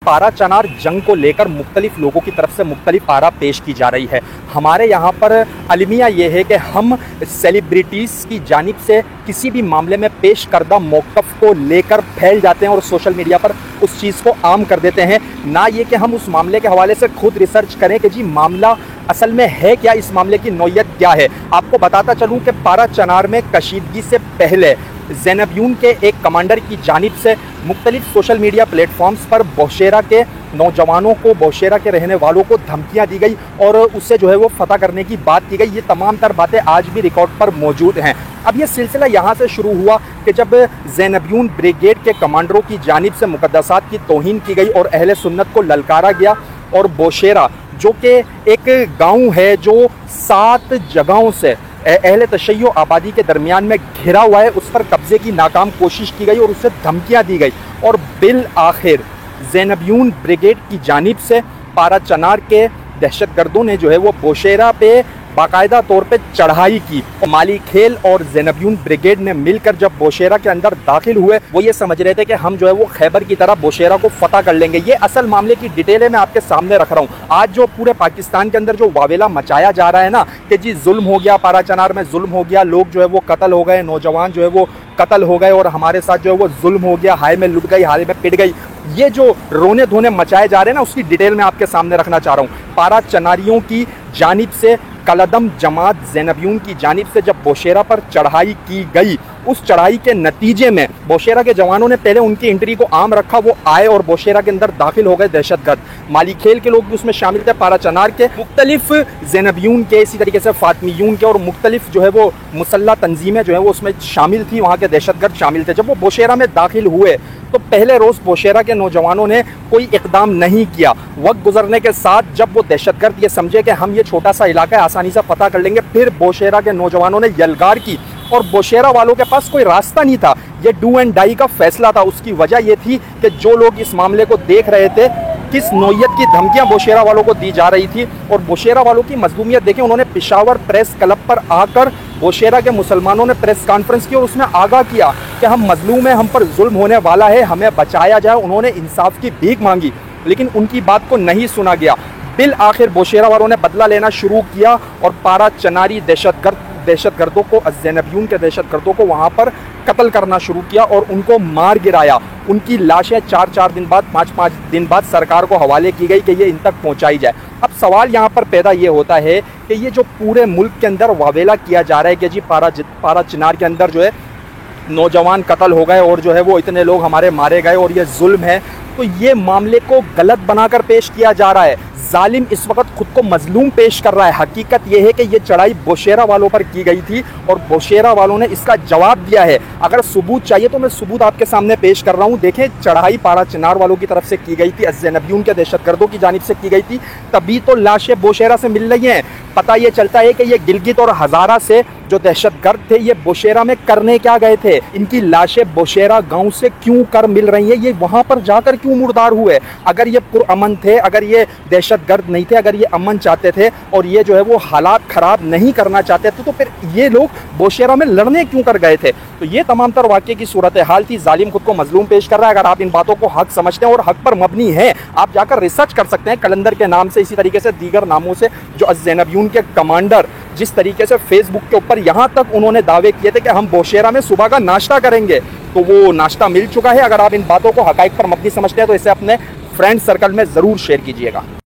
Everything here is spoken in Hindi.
पारा चनार जंग को लेकर मुख्तलिफ लोगों की तरफ से मुख्तलिफ आरा पेश की जा रही है। हमारे यहाँ पर अलमिया ये है कि हम सेलिब्रिटीज़ की जानिब से किसी भी मामले में पेश करदा मौक़िफ़ को लेकर फैल जाते हैं और सोशल मीडिया पर उस चीज़ को आम कर देते हैं। ना ये कि हम उस मामले के हवाले से खुद रिसर्च करें कि जी मामला असल में है क्या, इस मामले की नौयत क्या है। आपको बताता चलूँ कि पारा चनार में कशीदगी से पहले ज़ैनब के एक कमांडर की जानिब से मुख्तलिफ सोशल मीडिया प्लेटफॉर्म्स पर बौशेरा के नौजवानों को, बौशेरा के रहने वालों को धमकियां दी गई और उससे जो है वो फतह करने की बात की गई। ये तमाम तर बातें आज भी रिकॉर्ड पर मौजूद हैं। अब ये सिलसिला यहाँ से शुरू हुआ कि जब ज़ैनब ब्रिगेड के कमांडरों की जानिब से मुक़द्दसात की तौहीन की गई और अहले सुन्नत को ललकारा गया और बौशेरा जो कि एक गाँव है जो 7 जगहों से अहले तशय्यो आबादी के दरमियान में घिरा हुआ है, उस पर कब्ज़े की नाकाम कोशिश की गई और उससे धमकियां दी गई और बिल आखिर ज़ैनब ब्रिगेड की जानिब से पारा चनार के दहशतगर्दों ने जो है वो बौशेरा पे बाकायदा तौर पे चढ़ाई की। माली खेल और ज़ैनब ब्रिगेड ने मिलकर जब बौशेरा के अंदर दाखिल हुए, वो ये समझ रहे थे कि हम जो है वो खैबर की तरह बौशेरा को फतह कर लेंगे। ये असल मामले की डिटेल है, मैं आपके सामने रख रहा हूँ। आज जो पूरे पाकिस्तान के अंदर जो वावेला मचाया जा रहा है ना कि जी जुल्म हो गया, पारा चनार में जुल्म हो गया, लोग जो है वो कत्ल हो गए, नौजवान जो है वो कत्ल हो गए और हमारे साथ जो है वो जुल्म हो गया, हाय में लुट गई, हाय में पिट गई, ये जो रोने धोने मचाए जा रहे हैं ना, उसकी डिटेल मैं आपके सामने रखना चाह रहा हूँ। पारा चनारियों की जानिब से कलदम जमात ज़ैनब की जानिब से जब बौशेरा पर चढ़ाई की गई, उस चढ़ाई के नतीजे में बौशेरा के जवानों ने पहले उनकी एंट्री को आम रखा, वो आए और बौशेरा के अंदर दाखिल हो गए दहशतगर्द। माली खेल के लोग भी उसमें शामिल थे, पारा चनार के मुख्तलिफ ज़ैनब के, इसी तरीके से फातमियून के और मुख्तलिफ जो है वो मुसल्ला तंजीमें जो है वो उसमें शामिल थी, वहाँ के दहशतगर्द शामिल थे। जब वो बौशेरा में दाखिल हुए तो पहले रोज़ बौशेरा के नौजवानों ने कोई इकदाम नहीं किया। वक्त गुजरने के साथ जब वो दहशतगर्द ये समझे कि हम ये छोटा सा इलाका है, आसानी से फतह कर लेंगे, फिर बौशेरा के नौजवानों ने यलगार की और बौशेरा वालों के पास कोई रास्ता नहीं था, ये डू एंड डाई का फैसला था। उसकी वजह ये थी कि जो लोग इस मामले को देख रहे थे, किस नौयत की धमकियां बौशेरा वालों को दी जा रही थी और बौशेरा वालों की मजलूमियत देखें। उन्होंने पेशावर प्रेस क्लब पर आकर बौशेरा के मुसलमानों ने प्रेस कॉन्फ्रेंस की और उसमें आगाह किया कि हम मजलूम हैं, हम पर जुल्म होने वाला है, हमें बचाया जाए। उन्होंने इंसाफ की भीख मांगी, लेकिन उनकी बात को नहीं सुना गया। बिल आखिर बौशेरा वालों ने बदला लेना शुरू किया और पारा चनारी दहशतगर्दों को, ज़ैनब के दहशतगर्दों को वहाँ पर कत्ल करना शुरू किया और उनको मार गिराया। उनकी लाशें 4-4 दिन बाद, 5-5 दिन बाद सरकार को हवाले की गई कि ये इन तक पहुँचाई जाए। अब सवाल यहाँ पर पैदा ये होता है कि ये जो पूरे मुल्क के अंदर वावेला किया जा रहा है कि जी पारा चनार के अंदर जो है नौजवान कत्ल हो गए और जो है वो इतने लोग हमारे मारे गए और ये जुल्म है, तो ये मामले को गलत बनाकर पेश किया जा रहा है। जालिम इस वक्त खुद को मजलूम पेश कर रहा है। हकीकत यह है कि ये चढ़ाई बौशेरा वालों पर की गई थी और बौशेरा वालों ने इसका जवाब दिया है। अगर सबूत चाहिए तो मैं सबूत आपके सामने पेश कर रहा हूँ। देखें, चढ़ाई पारा चनार वालों की तरफ से की गई थी, ज़ैनब के दहशतगर्दों की जानिब से की गई थी, तभी तो लाशें बौशेरा से मिल रही हैं। पता ये चलता है कि ये गिलगित और हज़ारा से जो दहशतगर्द थे ये बौशेरा में करने क्या गए थे, इनकी लाशें बौशेरा गांव से क्यों कर मिल रही हैं, ये वहां पर जाकर क्यों मुर्दार हुए। अगर ये पुरअमन थे, अगर ये दहशतगर्द नहीं थे, अगर ये अमन चाहते थे और ये जो है वो हालात ख़राब नहीं करना चाहते थे, तो फिर ये लोग बौशेरा में लड़ने क्यों कर गए थे। तो ये तमाम तर वाक़े की सूरत हाल थी। जालिम खुद को मजलूम पेश कर रहा है। अगर आप इन बातों को हक समझते हैं और हक पर मबनी है, आप जाकर रिसर्च कर सकते हैं कलंदर के नाम से, इसी तरीके से दीगर नामों से, जो ज़ैनब के कमांडर जिस तरीके से फेसबुक के ऊपर यहाँ तक उन्होंने दावे किए थे कि हम बौशेरा में सुबह का नाश्ता करेंगे, तो वो नाश्ता मिल चुका है। अगर आप इन बातों को हकाइक पर मबनी समझते हैं तो इसे अपने फ्रेंड सर्कल में ज़रूर शेयर कीजिएगा।